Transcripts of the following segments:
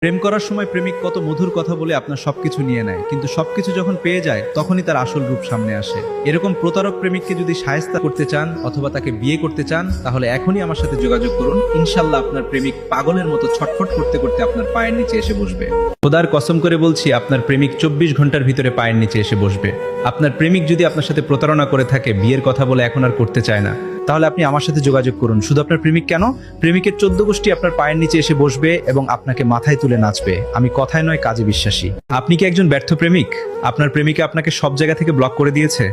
প্রেম করার সময় প্রেমিক কত মধুর কথা বলে আপনার সবকিছু নিয়ে নেয়, কিন্তু সবকিছু যখন পেয়ে যায় তখনই তার আসল রূপ সামনে আসে। এরকম প্রতারক প্রেমিককে যদি শায়েস্তা করতে চান অথবা তাকে বিয়ে করতে চান, তাহলে এখনই আমার সাথে যোগাযোগ করুন। ইনশাল্লাহ আপনার প্রেমিক পাগলের মতো ছটফট করতে করতে আপনার পায়ের নিচে এসে বসবে। খোদার কসম করে বলছি, আপনার প্রেমিক 24 ঘন্টার ভিতরে পায়ের নিচে এসে বসবে। আপনার প্রেমিক যদি আপনার সাথে প্রতারণা করে থাকে, বিয়ের কথা বলে এখন আর করতে চায় না, তাহলে আপনি আমার সাথে যোগাযোগ করুন। শুধু আপনার প্রেমিক কেন, প্রেমিকের 14 গোষ্ঠী আপনার পায়ের নিচে এসে বসবে এবং আপনাকে মাথায় তুলে নাচবে। আমি কথায় নয় কাজে বিশ্বাসী। আপনি কি একজন ব্যর্থ প্রেমিক? আপনার প্রেমিকা আপনাকে সব জায়গা থেকে ব্লক করে দিয়েছে।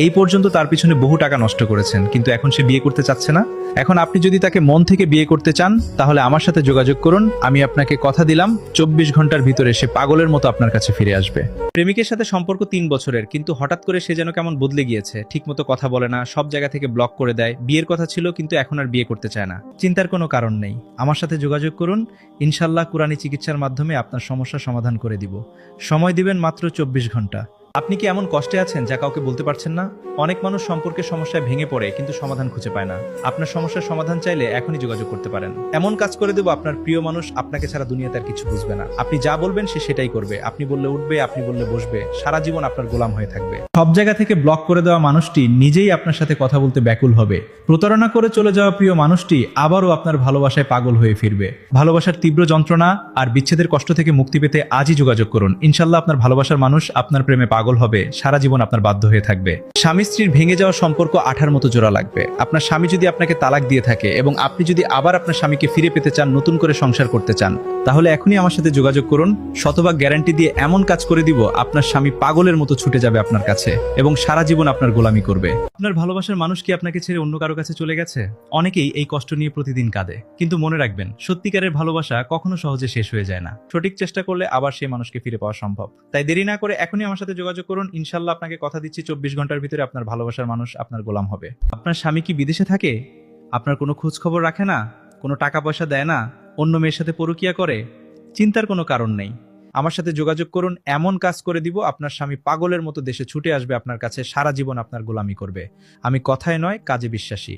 এই পর্যন্ত তার পিছনে বহু টাকা নষ্ট করেছেন, কিন্তু এখন সে বিয়ে করতে চাচ্ছে না। এখন আপনি যদি তাকে মন থেকে বিয়ে করতে চান, তাহলে আমার সাথে যোগাযোগ করুন। আমি আপনাকে কথা দিলাম, 24 ঘন্টার ভিতরে সে পাগলের মতো আপনার কাছে ফিরে আসবে। প্রেমিকের সাথে সম্পর্ক 3 বছরের, কিন্তু হঠাৎ করে সে যেন কেমন বদলে গিয়েছে। ঠিকমতো কথা বলে না, সব জায়গা থেকে ব্লক করে দেয়। বিয়ের কথা ছিল, কিন্তু এখন আর বিয়ে করতে চায় না। চিন্তার কোনো কারণ নেই, আমার সাথে যোগাযোগ করুন। ইনশাল্লাহ কুরআনী চিকিৎসার মাধ্যমে আপনার সমস্যার সমাধান করে দিব। সময় দিবেন মাত্র 24 ঘন্টা। আপনি কি এমন কষ্টে আছেন যা কাউকে বলতে পারছেন না? অনেক মানুষ সম্পর্কের সমস্যায় ভেঙে পড়ে, কিন্তু সমাধান খুঁজে পায় না। আপনার সমস্যার সমাধান চাইলে এখনই যোগাযোগ করতে পারেন। এমন কাজ করে দেব, আপনার প্রিয় মানুষ আপনাকে ছাড়া দুনিয়াতে আর কিছু বুঝবে না। আপনি যা বলবেন সে সেটাই করবে। আপনি বললে উঠবে, আপনি বললে বসবে। সারা জীবন আপনার গোলাম হয়ে থাকবে। সব জায়গা থেকে ব্লক করে দেওয়া মানুষটি নিজেই আপনার সাথে কথা বলতে ব্যাকুল হবে। প্রতারণা করে চলে যাওয়া প্রিয় মানুষটি আবারও আপনার ভালোবাসায় পাগল হয়ে ফিরবে। ভালোবাসার তীব্র যন্ত্রণা আর বিচ্ছেদের কষ্ট থেকে মুক্তি পেতে আজই যোগাযোগ করুন। ইনশাল্লাহ আপনার ভালোবাসার মানুষ আপনার প্রেমে পাগল হবে, সারা জীবন আপনার বাধ্য হয়ে থাকবে। স্বামী স্ত্রীর ভেঙে যাওয়া সম্পর্ক আঠার মতো জোড়া লাগবে। আপনার স্বামী যদি আপনাকে তালাক দিয়ে থাকে এবং আপনি যদি আবার আপনার স্বামীকে ফিরে পেতে চান, নতুন করে সংসার করতে চান, তাহলে এখনই আমার সাথে যোগাযোগ করুন। শতভাগ গ্যারান্টি দিয়ে এমন কাজ করে দিব, আপনার স্বামী পাগলের মতো ছুটে যাবে আপনার কাছে এবং সারা জীবন আপনার গোলামি করবে। আপনার ভালোবাসার মানুষ কি আপনাকে ছেড়ে অন্য কারো কাছে চলে গেছে? অনেকেই এই কষ্ট নিয়ে প্রতিদিন কাঁদে, কিন্তু মনে রাখবেন, সত্যিকারের ভালোবাসা কখনো সহজে শেষ হয়ে যায় না। সঠিক চেষ্টা করলে আবার সেই মানুষকে ফিরে পাওয়া সম্ভব। তাই দেরি না করে এখনই আমার সাথে যোগাযোগ করুন। ইনশাল্লাহ আপনাকে কথা দিচ্ছি, 24 ঘন্টার ভিতরে আপনার ভালোবাসার মানুষ আপনার গোলাম হবে। আপনার স্বামী কি বিদেশে থাকে? আপনার কোনো খোঁজ খবর রাখে না? কোনো টাকা পয়সা দেয় না? অন্য মেয়ের সাথে পরকীয়া করে? চিন্তার কোনো কারণ নেই, আমার সাথে যোগাযোগ করুন। এমন কাজ করে দিব, আপনার স্বামী পাগলের মতো দেশে ছুটে আসবে আপনার কাছে, সারা জীবন আপনার গোলামি করবে। আমি কথায় নয় কাজে বিশ্বাসী।